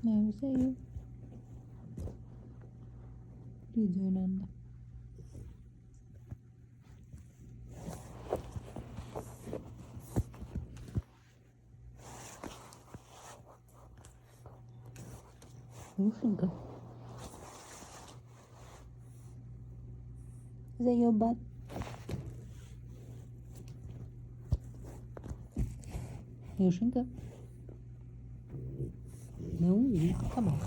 Maui sa'yo. Dito nanda. Ka. Is that your butt? Yoshinka. No, come on.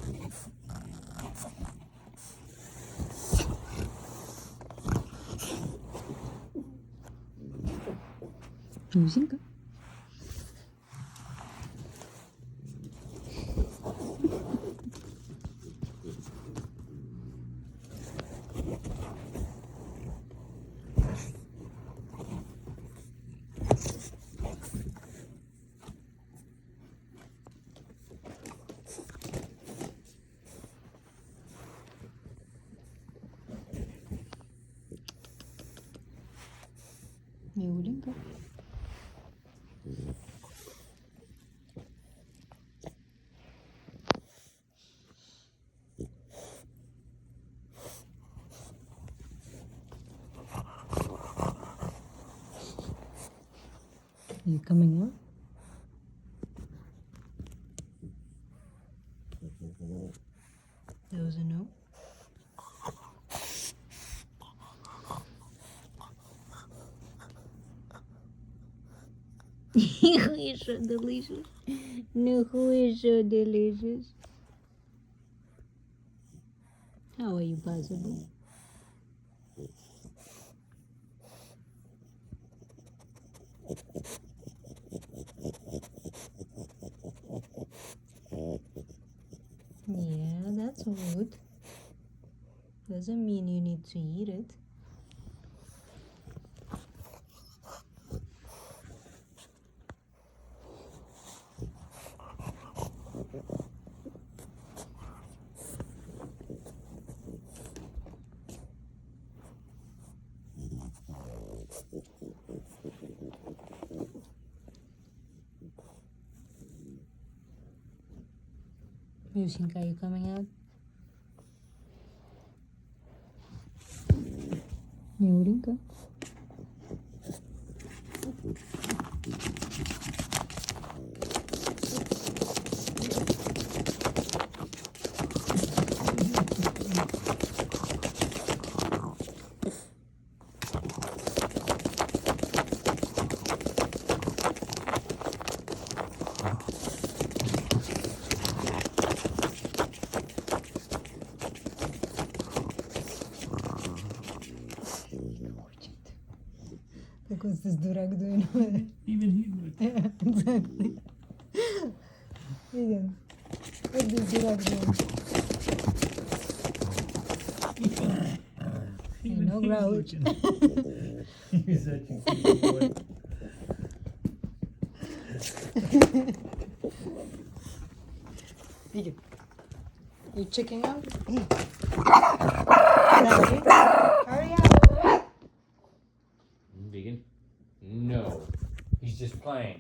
Yoshinka. Yoshinka. Are you coming out? That was a no. Who is so delicious? No, who is so delicious? How are you possible? Yeah, that's wood. Doesn't mean you need to eat it. Yoshinka, are you coming out? Yoshinka. Look what's this durag doing over there. Even he would. Yeah, exactly. Vegan. What's this durag doing? Even No he's grouch. looking. He's such a cute boy. Vegan. You checking out? Hurry up. Vegan? No. He's just playing.